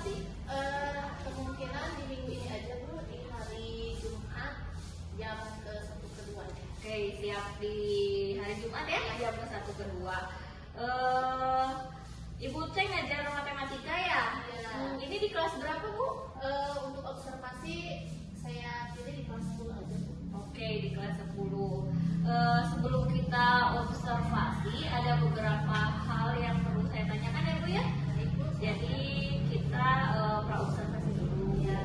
sih? Kemungkinan di minggu ini aja Bu, di hari Jumat jam ke-1 ke-2. Oke, siap di hari Jumat ya, jam ke-1 ke-2. Ibu Ceng ngajar matematika ya? Iya. Ini di kelas berapa Bu? Untuk observasi saya pilih di kelas 10 aja Bu. Oke, di kelas 10. Sebelum kita observasi, ada beberapa hal yang perlu saya tanyakan ya Bu ya. Jadi kita pra-observasi dulu ya.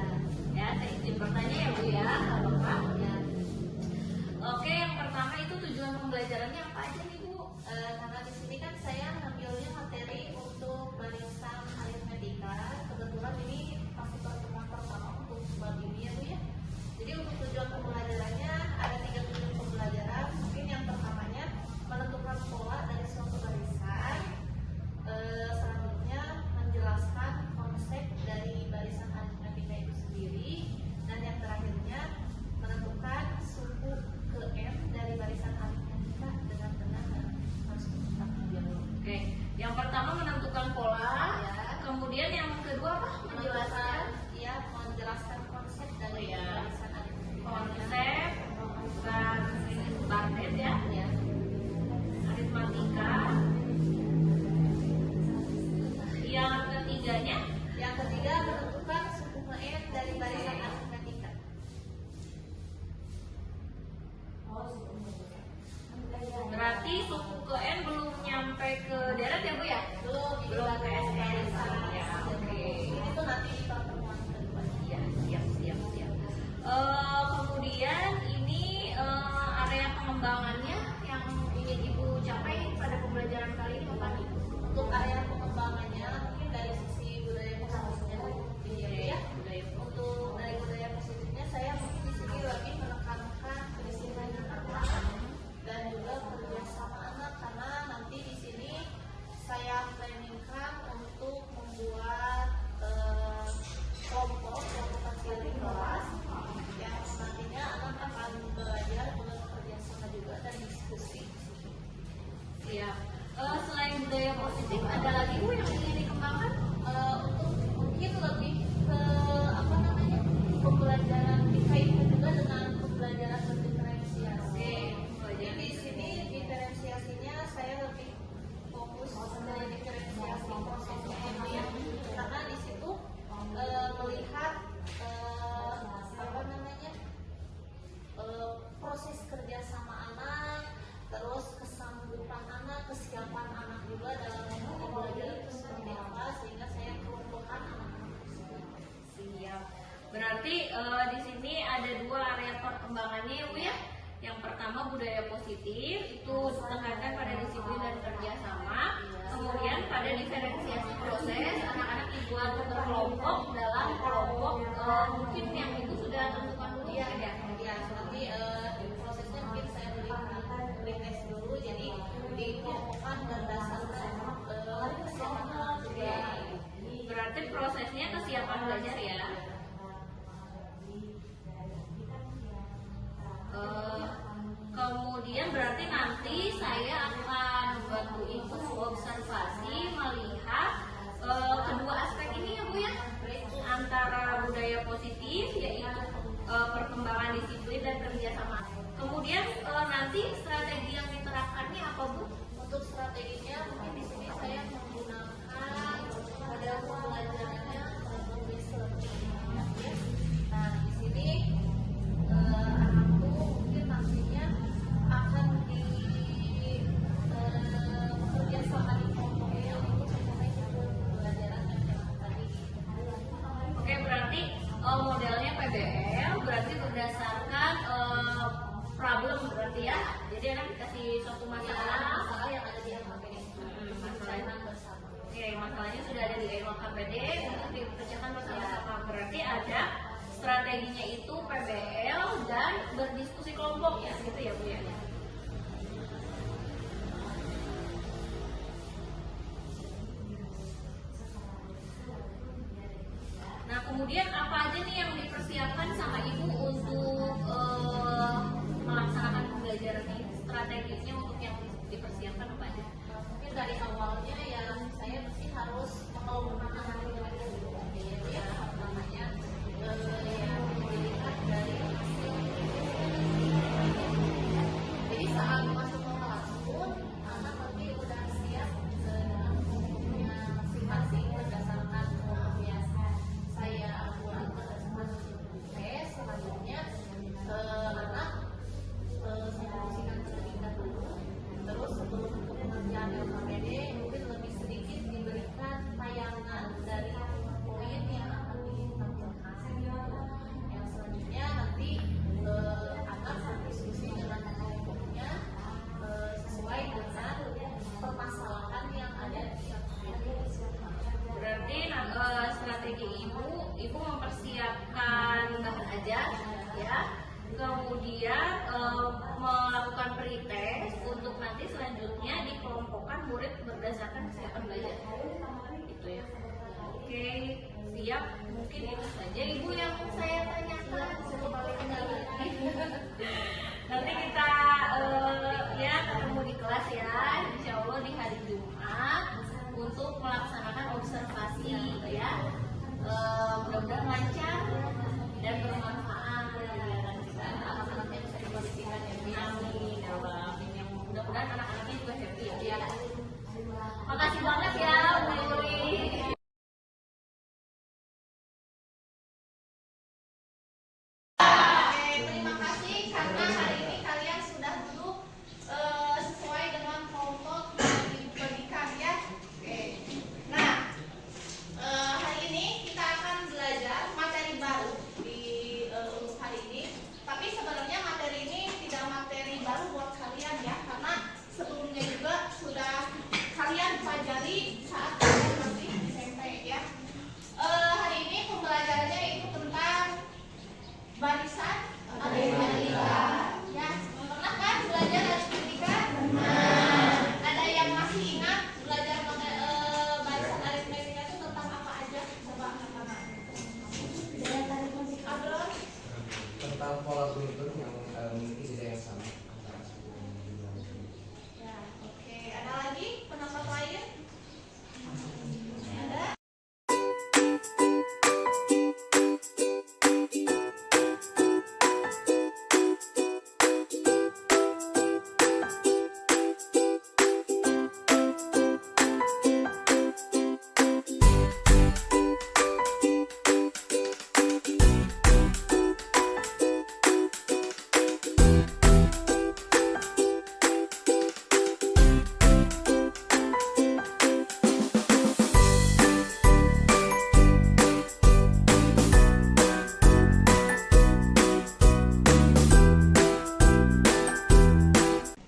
Saya izin bertanya ya Bu ya, Bapak. Ya. Oke, yang pertama itu tujuan pembelajarannya apa aja nih Bu? Karena di sini kan saya ngambilnya materi untuk barisan aritmetika. Kebetulan ini pasti pertemuan pertama untuk bab ini ya Bu ya. Jadi untuk tujuan pembelajarannya ada 3 tujuan pembelajaran. Mungkin yang pertamanya menentukan pola dari suatu barisan. Selanjutnya menjelaskan konsep dari barisan aritmetika itu sendiri. Dan yang terakhirnya menentukan suku ke M dari barisan aritmetika dengan benar dan harus tetap dialog. Oke, yang pertama menentukan pola, Ya. kemudian yang kedua apa? Menjelaskan Menjelaskan konsep dari barisan aritmetika. konsep, bukan barnet ya, Ya. aritmatika. Yang ketiganya, Yang ketiga menentukan suku ke M dari barisan aritmetika. berarti suku ke N belum nyampe ke deret ya Bu ya? Belum ke SPN ya, oke. Ini tuh nanti di pertemuan kedua. Ya, siap. Kemudian ini area pengembangannya yang ingin Ibu capai pada pembelajaran kali ini apa nih? Untuk area pengembangannya mungkin dari sisi budaya positifnya ya. Untuk dari budaya positifnya saya mungkin di sini lebih menekankan kedisiplinan anak dan juga kerjasama anak karena nanti di sini saya planningkan untuk membuat kelompok kecil di kelas yang nantinya anak akan belajar bekerja sama juga dan diskusi. Siap. Selain budaya positif, ada lagi Bu yang ingin dikembangkan? Untuk mungkin lebih ke pembelajaran dikaitkan juga dengan pembelajaran berdiferensiasi. Jadi di sini diferensiasinya saya lebih fokus dari diferensiasi prosesnya ini karena di situ melihat proses kerja sama anak, terus kesanggupan anak, kesiapan anak juga dalam belajar itu seperti apa sehingga saya kelompokkan anak-anak tersebut. Siap. Berarti di sini ada 2 area perkembangannya ya Bu ya. Yang pertama budaya positif itu ditekankan pada disiplin dan kerjasama. Kemudian pada diferensiasi proses anak-anak dibuat berkelompok dalam kelompok mungkin yang itu sudah tentukan dulu ya. Ya, nanti prosesnya mungkin saya beri tes dulu, jadi dikelompokkan berdasarkan kesiapan anak juga. Berarti prosesnya kesiapan belajar ya. Kemudian berarti nanti saya akan bantu Ibu observasi melihat kedua aspek ini ya Bu ya, antara budaya positif yaitu perkembangan disiplin dan kerjasama. Kemudian nanti strategi yang diterapkannya apa Bu? Untuk strateginya mungkin di sini saya menggunakan pada pembelajarannya metode learning. Nah di sini anakku mungkin nantinya akan bekerja sama di kelompoknya untuk mencapai tujuan pembelajaran yang tadi. Oke, berarti modelnya PBL berarti berdasarkan problem berarti ya. Jadi anak dikasih suatu masalah yang ada di LKPD. masalahnya bersama. Oke, masalahnya sudah ada di LKPD untuk dikerjakan bersama-sama. Berarti ada strateginya itu PBL dan berdiskusi kelompok ya, gitu ya Bu ya. Nah, kemudian apa aja nih yang dipersiapkan sama Ibu untuk melaksanakan pembelajaran ini? Strateginya untuk yang dipersiapkan apa aja? Mungkin dari awalnya ya saya mesti harus mengelompokkan anak-anak dulu ya. saja ya. Kemudian melakukan pretest untuk nanti selanjutnya dikelompokkan murid berdasarkan kesiapan belajar. Gitu ya. Oke, siap. Mungkin itu saja Ibu yang saya tanyakan. Nanti kita ya ketemu di kelas ya, insya Allah di hari Jumat untuk melaksanakan observasi ya. Mudah-mudahan lancar dan bermanfaat kegiatan kita. Anak-anaknya bisa dikondisikan ya, amin ya Allah. Yang mudah-mudahan anak-anaknya juga happy ya. Makasih banget ya Bu Yuri. Terima kasih karena hari ini kalian sudah duduk sesuai dengan kelompok yang Ibu berikan ya. Oke. Nah, hari ini kita akan belajar materi baru di untuk hari ini. Tapi sebenarnya materi ini tidak materi baru buat kalian ya, karena sebelumnya juga sudah kalian pelajari saat kalian masih SMP ya. Hari ini pembelajarannya itu tentang barisan aritmetika. Ya, pernah kan belajar aritmetika? Ada yang masih ingat belajar barisan aritmetika itu tentang apa aja? Coba anak-anak. Abron? Tentang pola beruntun yang memiliki nilai yang sama antara satu dan dua. Ya, oke. Ada lagi pendapat lain? Ada?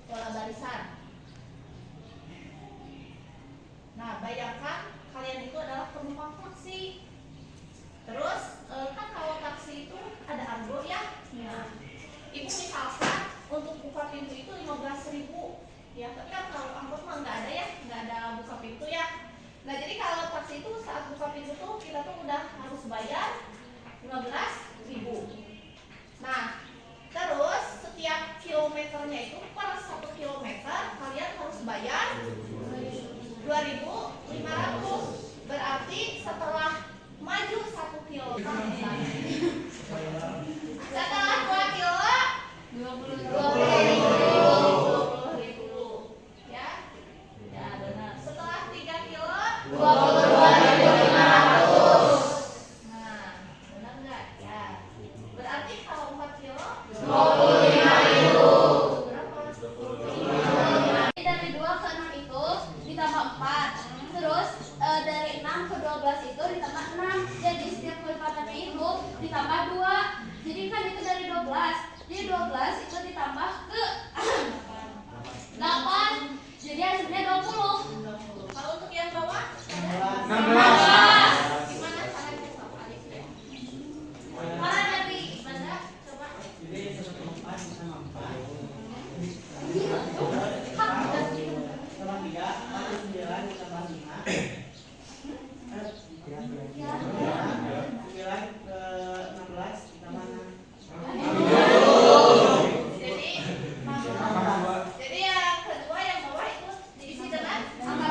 Pola barisan. Nah, bayangkan kalian itu adalah penumpang taksi. Terus kan kalau taksi itu ada argo ya. Nah, Ibu misalkan untuk buka pintu itu 15.000 ya. Tapi kan kalau angkot mah nggak ada ya, nggak ada buka pintu ya. Nah, jadi kalau taksi itu saat buka pintu tuh kita tuh udah harus bayar 15.000. Nah, terus setiap kilometernya itu per 1 kilometer kalian harus bayar 2.500. Berarti setelah maju 1 kilometer setelah 2 kilo 20.000 ya. Ya benar. Setelah 3 kilo 22.500. Nah, benar enggak? Ya. Berarti kalau 4 kilo 25.000. Berapa? Dari 2 ke 6 itu ditambah 4. Terus dari 6 ke 12 itu ditambah 6. Jadi setiap kelipatannya itu ditambah 2. Jadi kan itu dari 12. Jadi 12 itu ditambah ke 8. Jadi hasilnya 20. Kalau untuk yang bawah 16. Gimana caranya Pak Alif ya? Mana dari mana? Coba. Jadi 1/4 sama 4. Tambah 3, 49 ditambah 5. 9 ke 16 ditambah 6. Jadi yang kedua yang bawah itu diisi dengan angka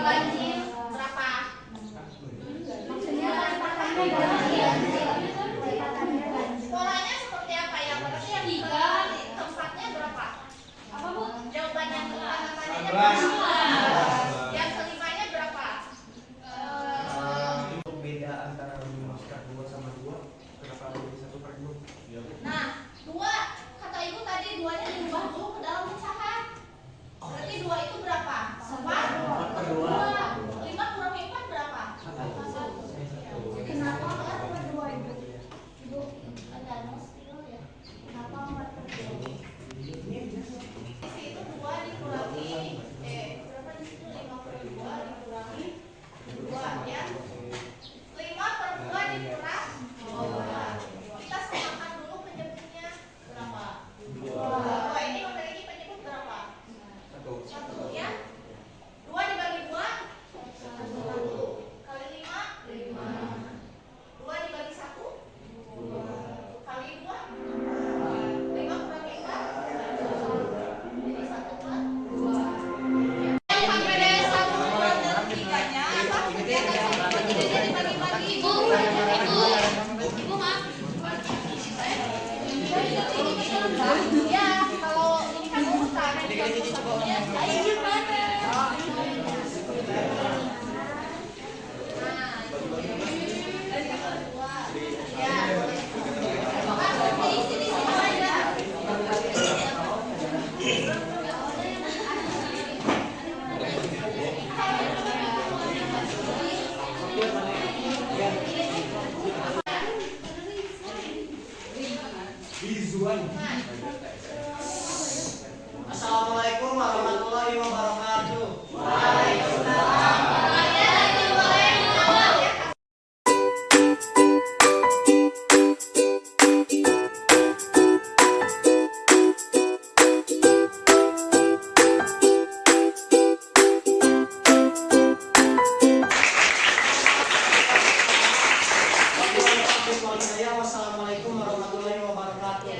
Ibu maaf. Ya, kalau ini kan urusan. Ayo gimana? Assalamualaikum warahmatullahi wabarakatuh. Wassalamualaikum warahmatullahi wabarakatuh.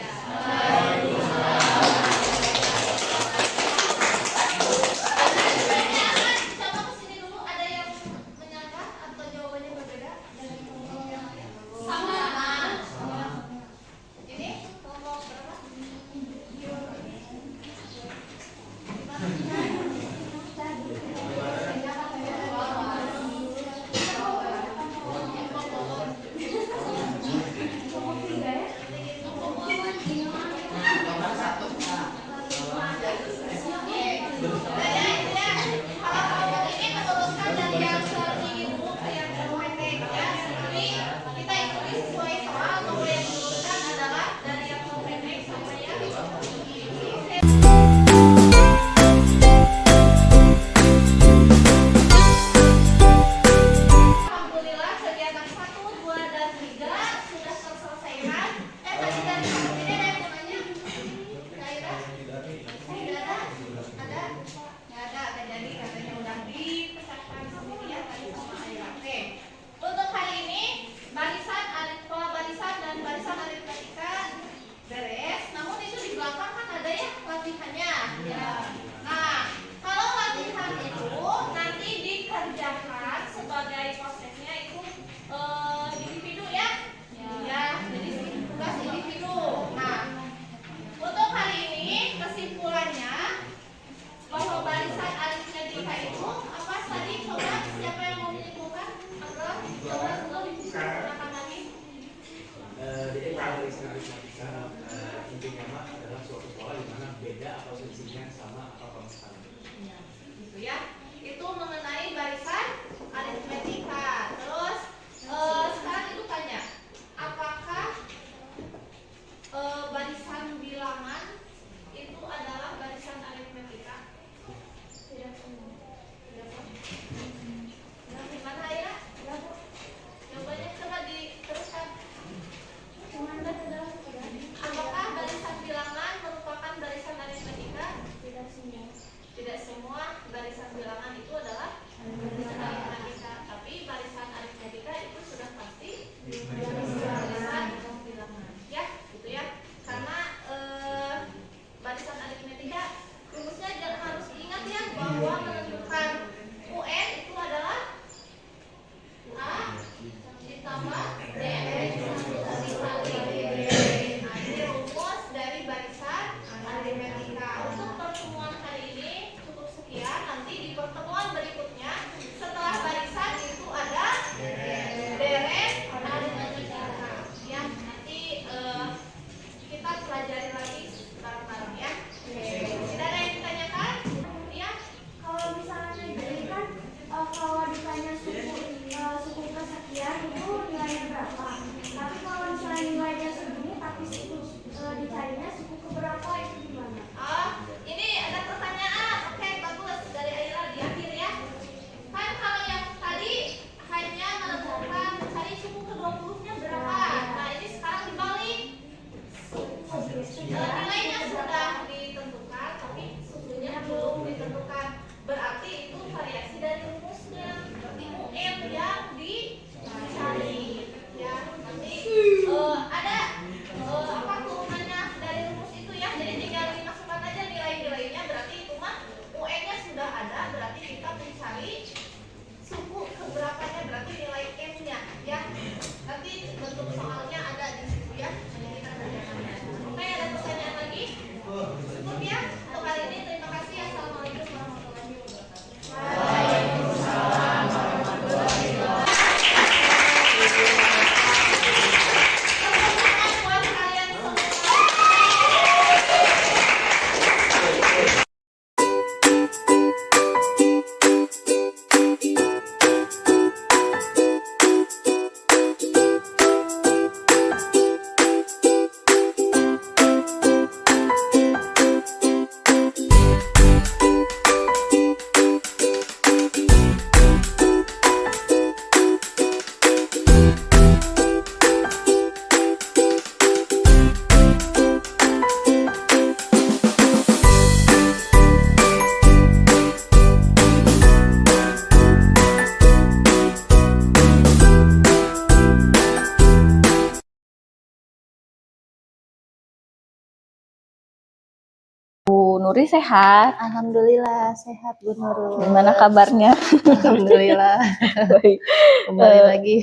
Nuri sehat? Alhamdulillah sehat Bu Nurul. Gimana kabarnya? Alhamdulillah. Baik. Kembali lagi.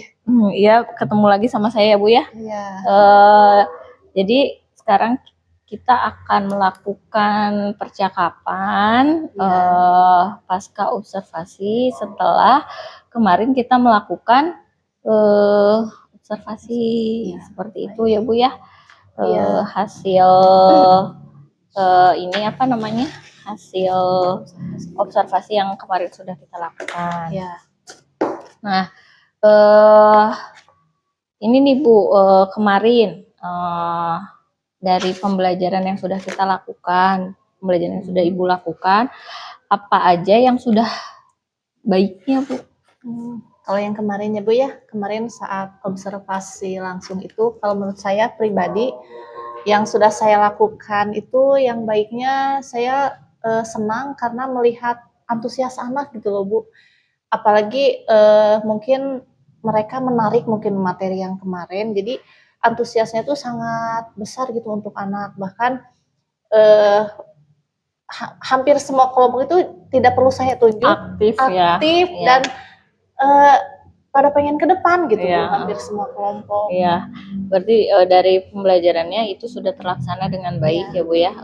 Iya, ketemu lagi sama saya ya Bu ya. Iya. Jadi sekarang kita akan melakukan percakapan pasca observasi setelah kemarin kita melakukan observasi seperti itu ya Bu ya. Hasil ini apa namanya? Hasil observasi yang kemarin sudah kita lakukan. Ya. Nah, ini nih Bu, kemarin dari pembelajaran yang sudah kita lakukan, pembelajaran yang sudah Ibu lakukan, apa aja yang sudah baiknya Bu? Kalau yang kemarin ya Bu ya, kemarin saat observasi langsung itu, kalau menurut saya pribadi, yang sudah saya lakukan itu yang baiknya saya senang karena melihat antusias anak gitu loh Bu. Apalagi mungkin mereka menarik mungkin materi yang kemarin, jadi antusiasnya itu sangat besar gitu untuk anak. Bahkan hampir semua kelompok itu tidak perlu saya tunjuk, Aktif ya. dan pada pengen ke depan gitu Bu, hampir semua kelompok. Iya, berarti dari pembelajarannya itu sudah terlaksana dengan baik ya Bu ya.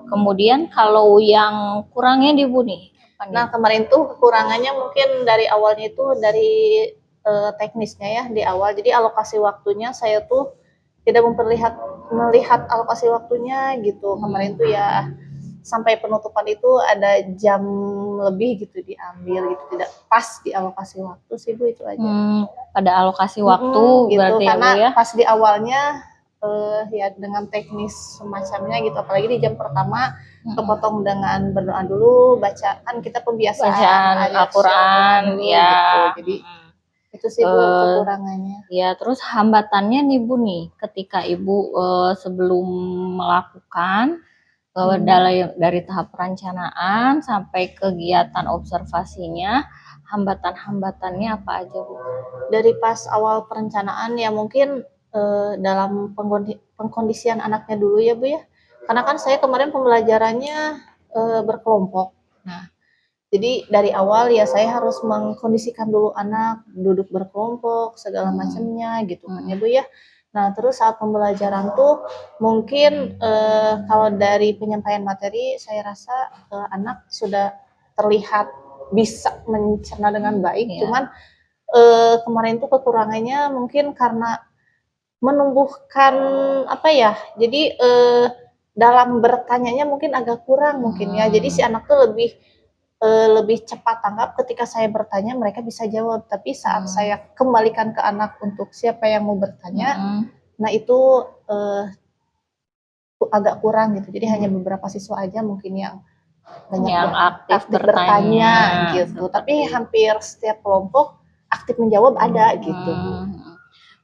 Kemudian kalau yang kurangnya di Bu nih? Nah kemarin tuh kekurangannya mungkin dari awalnya itu dari teknisnya ya di awal. Jadi alokasi waktunya saya tuh tidak melihat alokasi waktunya gitu. Kemarin tuh ya sampai penutupan itu ada jam lebih gitu diambil gitu, tidak pas di alokasi waktu sih Bu, itu aja. Pada alokasi waktu gitu, berarti karena ya Bu ya. pas di awalnya ya dengan teknis semacamnya gitu, apalagi di jam pertama kepotong dengan berdoa dulu, bacaan kita pembiasaan Al-Quran ya gitu. Jadi itu sih Bu kekurangannya. Ya, terus hambatannya nih Bu nih, ketika Ibu sebelum melakukan dari tahap perencanaan sampai kegiatan observasinya, hambatan-hambatannya apa aja Bu? Dari pas awal perencanaan ya mungkin dalam pengkondisian anaknya dulu ya Bu ya, karena kan saya kemarin pembelajarannya berkelompok. Nah jadi dari awal ya saya harus mengkondisikan dulu anak duduk berkelompok segala macamnya gitu kan ya Bu ya. Nah terus saat pembelajaran tuh mungkin kalau dari penyampaian materi saya rasa anak sudah terlihat bisa mencerna dengan baik, cuman kemarin tuh kekurangannya mungkin karena menumbuhkan apa ya, jadi dalam bertanyanya mungkin agak kurang mungkin ya, jadi si anak tuh lebih cepat tanggap ketika saya bertanya mereka bisa jawab, tapi saat saya kembalikan ke anak untuk siapa yang mau bertanya, nah itu agak kurang gitu, jadi hanya beberapa siswa aja mungkin yang banyak yang aktif bertanya gitu, tapi hampir setiap kelompok aktif menjawab ada gitu.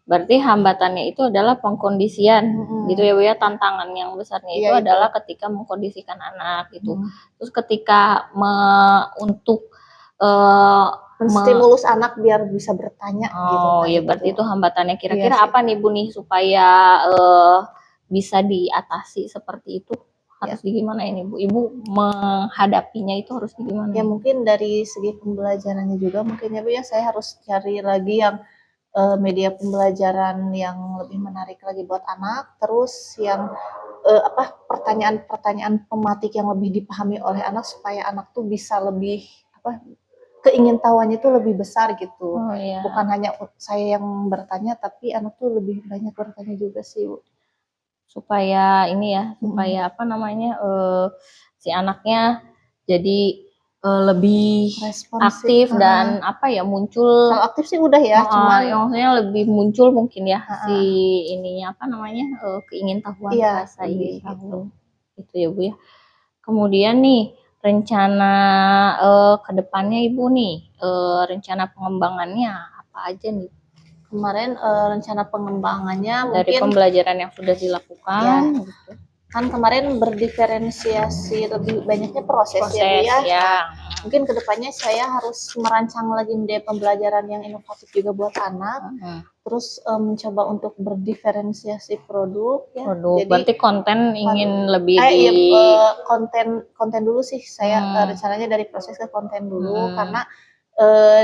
Berarti hambatannya itu adalah pengkondisian gitu ya Bu ya, tantangan yang besarnya itu adalah ketika mengkondisikan anak gitu. Terus ketika untuk menstimulus anak biar bisa bertanya gitu. Oh ya, berarti itu hambatannya. Kira-kira apa nih Bu nih supaya bisa diatasi seperti itu? Harus gimana ini Bu? Ibu menghadapinya itu harus gimana? Ya mungkin dari segi pembelajarannya juga mungkin ya Bu ya, saya harus cari lagi yang media pembelajaran yang lebih menarik lagi buat anak, terus yang pertanyaan-pertanyaan pematik yang lebih dipahami oleh anak supaya anak tuh bisa lebih keingintahuannya itu lebih besar gitu. Bukan hanya saya yang bertanya, tapi anak tuh lebih banyak bertanya juga sih Bu. Supaya ini ya, supaya apa namanya si anaknya jadi lebih responsif, aktif dan apa ya, muncul. Kalau aktif sih udah ya, cuman maksudnya lebih muncul mungkin ya si ininya apa namanya keingintahuan rasa ini gitu. Itu ya Bu ya. Kemudian nih rencana kedepannya Ibu nih, rencana pengembangannya apa aja nih? Kemarin rencana pengembangannya dari mungkin pembelajaran yang sudah dilakukan gitu. kan kemarin berdiferensiasi lebih banyaknya proses ya Bu ya. ya. Mungkin kedepannya saya harus merancang lagi media pembelajaran yang inovatif juga buat anak. Terus mencoba untuk berdiferensiasi produk ya. Produk. Jadi Berarti konten ingin lebih iya, konten dulu sih saya rencananya dari proses ke konten dulu karena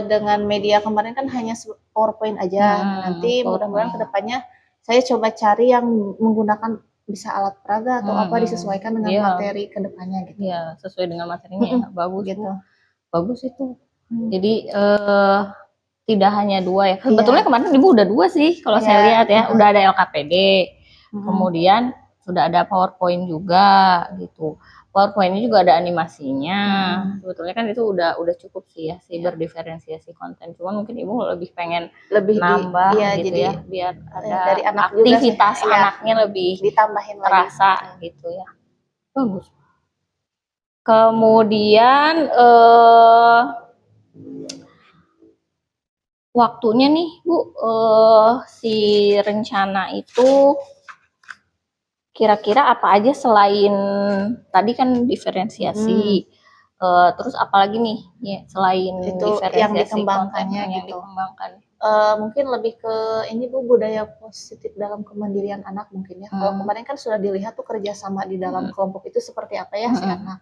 dengan media kemarin kan hanya PowerPoint aja. Nanti mudah-mudahan kedepannya saya coba cari yang menggunakan bisa alat peraga atau apa disesuaikan dengan materi kedepannya gitu. Iya, sesuai dengan materinya. Bagus gitu. Bagus itu. Jadi tidak hanya 2 ya. Sebetulnya kemarin Ibu udah 2 sih kalau saya lihat ya. Udah ada LKPD. Kemudian sudah ada PowerPoint juga gitu. PowerPoint ini juga ada animasinya. Sebetulnya kan itu udah cukup sih ya berdiferensiasi konten. Cuman mungkin Ibu lebih pengen nambah gitu jadi, ya biar ada dari anak aktivitas juga anaknya lebih ditambahin terasa gitu ya. Bagus. Kemudian waktunya nih Bu, si rencana itu kira-kira apa aja selain tadi kan diferensiasi, terus apalagi nih ya, selain itu diferensiasi yang dikembangkannya yang gitu. dikembangkan. Mungkin lebih ke ini Bu, budaya positif dalam kemandirian anak mungkin ya. Kalau kemarin kan sudah dilihat tuh kerjasama di dalam kelompok itu seperti apa ya si anak.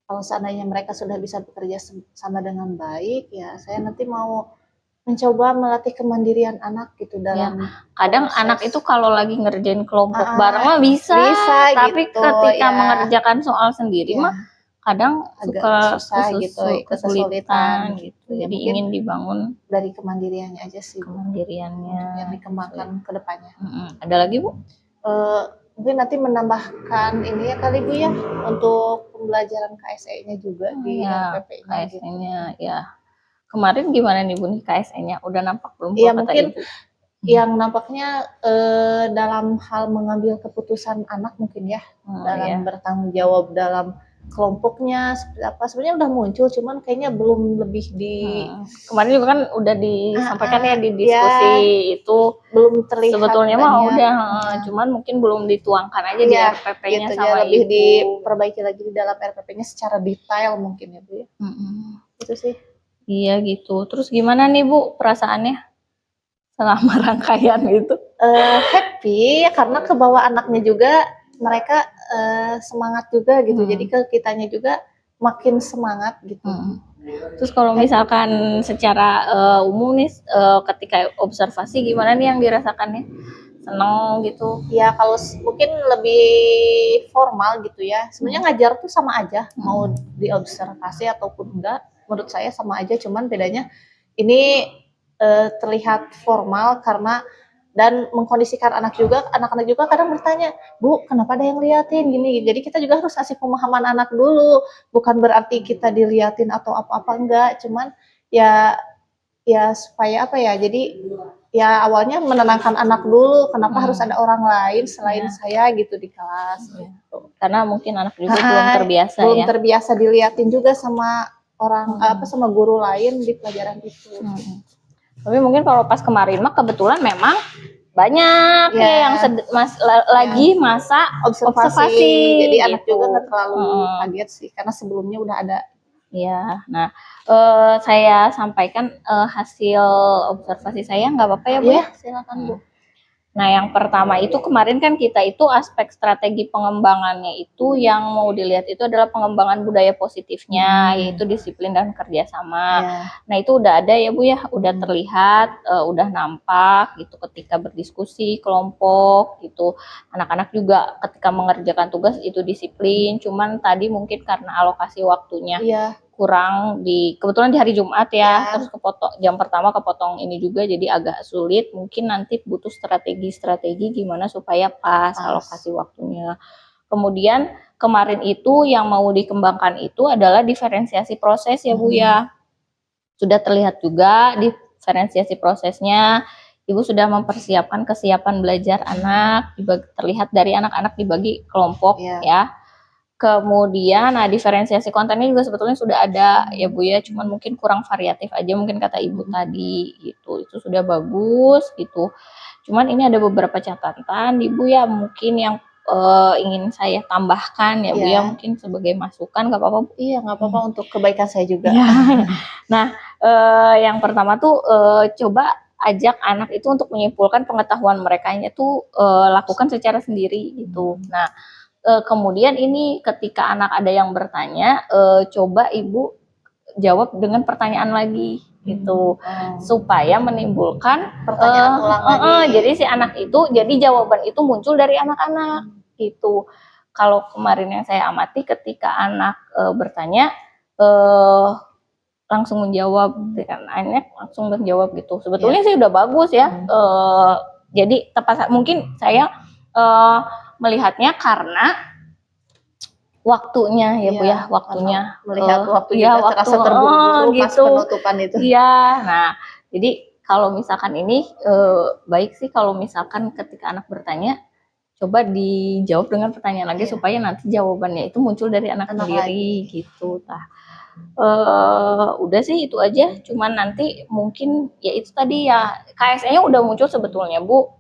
Kalau seandainya mereka sudah bisa bekerja sama dengan baik ya, saya nanti mau mencoba melatih kemandirian anak gitu dalam kadang proses. Anak itu kalau lagi ngerjain kelompok bareng mah bisa tapi gitu, ketika mengerjakan soal sendiri mah kadang agak susah gitu, kesulitan gitu. Ya, jadi ingin dibangun dari kemandiriannya aja sih Bu, kemandiriannya yang dikembangkan ke depannya. Ada lagi Bu? Mungkin nanti menambahkan ini ya kali Bu ya untuk pembelajaran KSE-nya juga di RPP-nya KSE-nya ya. Kemarin gimana nih Bu nih KSE-nya? Udah nampak belum? Iya mungkin Ibu? Yang nampaknya dalam hal mengambil keputusan anak mungkin ya, dalam bertanggung jawab dalam kelompoknya seperti apa. Sebenarnya udah muncul, cuman kayaknya belum lebih di. Kemarin juga kan udah disampaikan ya di diskusi itu belum terlihat. Sebetulnya mah udah, cuman mungkin belum dituangkan aja di RPP-nya gitu, sama lebih Ibu. Diperbaiki lagi di dalam RPP-nya secara detail mungkin ya Bu ya. Itu sih. Iya gitu. Terus gimana nih Bu perasaannya selama rangkaian itu? Happy karena kebawa anaknya juga, mereka semangat juga gitu. Jadi ke kitanya juga makin semangat gitu. Terus kalau misalkan secara umum nih ketika observasi gimana nih yang dirasakannya? Seneng gitu? Ya kalau mungkin lebih formal gitu ya. Sebenarnya ngajar tuh sama aja, mau diobservasi ataupun enggak. Menurut saya sama aja, cuman bedanya ini terlihat formal karena dan mengkondisikan anak-anak juga kadang bertanya, Bu, kenapa ada yang liatin gini? Jadi kita juga harus kasih pemahaman anak dulu, bukan berarti kita diliatin atau apa-apa enggak, cuman ya supaya apa ya? Jadi ya awalnya menenangkan anak dulu, kenapa harus ada orang lain selain saya gitu di kelas gitu. Karena mungkin anak juga belum terbiasa belum terbiasa diliatin juga sama orang sama guru lain di pelajaran itu. Tapi mungkin kalau pas kemarin mah kebetulan memang banyak yang lagi masa observasi jadi anak gitu. juga nggak terlalu kaget sih karena sebelumnya udah ada. Ya, nah saya sampaikan hasil observasi saya, nggak apa-apa ya Bu? Ya, silakan Bu. Nah, yang pertama itu kemarin kan kita itu aspek strategi pengembangannya itu yang mau dilihat itu adalah pengembangan budaya positifnya, yaitu disiplin dan kerjasama. Nah, itu udah ada ya Bu ya, udah terlihat, udah nampak gitu ketika berdiskusi kelompok gitu. Anak-anak juga ketika mengerjakan tugas itu disiplin, cuman tadi mungkin karena alokasi waktunya kurang kebetulan di hari Jumat terus kepotong jam pertama kepotong ini juga jadi agak sulit, mungkin nanti butuh strategi gimana supaya pas alokasi waktunya. Kemudian kemarin itu yang mau dikembangkan itu adalah diferensiasi proses ya Bu ya. Sudah terlihat juga diferensiasi prosesnya, Ibu sudah mempersiapkan kesiapan belajar anak, terlihat dari anak-anak dibagi kelompok ya. Kemudian, diferensiasi kontennya juga sebetulnya sudah ada ya Bu ya, cuman mungkin kurang variatif aja mungkin kata Ibu tadi gitu. Itu sudah bagus gitu. Cuman ini ada beberapa catatan Ibu ya, mungkin yang ingin saya tambahkan ya Bu Iya. ya, mungkin sebagai masukan nggak apa-apa Bu? Iya, nggak apa-apa untuk kebaikan saya juga. Ya. Nah, yang pertama tuh coba ajak anak itu untuk menyimpulkan pengetahuan mereka itu lakukan secara sendiri gitu. Nah, kemudian ini ketika anak ada yang bertanya, coba Ibu jawab dengan pertanyaan lagi gitu, supaya menimbulkan Pertanyaan ulang lagi. jadi si anak itu, jadi jawaban itu muncul dari anak-anak gitu. Kalau kemarin yang saya amati ketika anak bertanya langsung menjawab, kan anak langsung menjawab gitu. Sebetulnya sih udah bagus ya. Jadi tepat mungkin saya melihatnya karena waktunya ya Bu ya, waktunya Melihat waktu ya, juga terasa terburu-buru pas gitu. penutupan itu. Iya, nah jadi kalau misalkan ini baik sih kalau misalkan ketika anak bertanya coba dijawab dengan pertanyaan lagi supaya nanti jawabannya itu muncul dari anak sendiri gitu. Nah, udah sih itu aja. Cuman nanti mungkin ya itu tadi ya KSE-nya udah muncul sebetulnya Bu.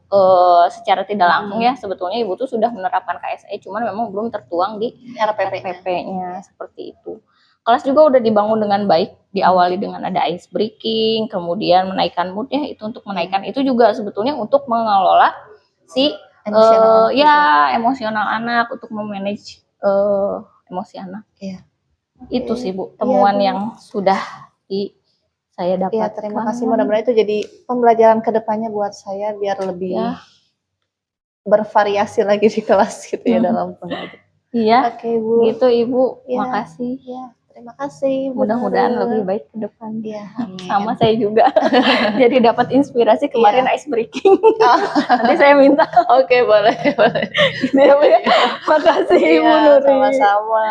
Secara tidak langsung ya sebetulnya Ibu tuh sudah menerapkan KSE, cuman memang belum tertuang di RPP-nya seperti itu. Kelas juga udah dibangun dengan baik, diawali dengan ada ice breaking, kemudian menaikkan mood ya, itu untuk menaikkan itu juga sebetulnya untuk mengelola si emosional anak, untuk memanage emosi anak. Iya. Itu sih Bu temuan yang sudah saya dapat. Iya, terima kasih. Mudah-mudahan itu jadi pembelajaran kedepannya buat saya biar lebih bervariasi lagi di kelas gitu ya dalam pengajaran. Iya. Oke Bu. Gitu Ibu. Ya. Makasih. Ya, terima kasih. Mudah-mudahan lebih baik ke depan. Iya. Sama saya juga. Jadi dapat inspirasi kemarin ice breaking. Nanti saya minta. Oke, boleh. Gitu ya Bu ya. Makasih Ibu Iya, Nuri. sama-sama.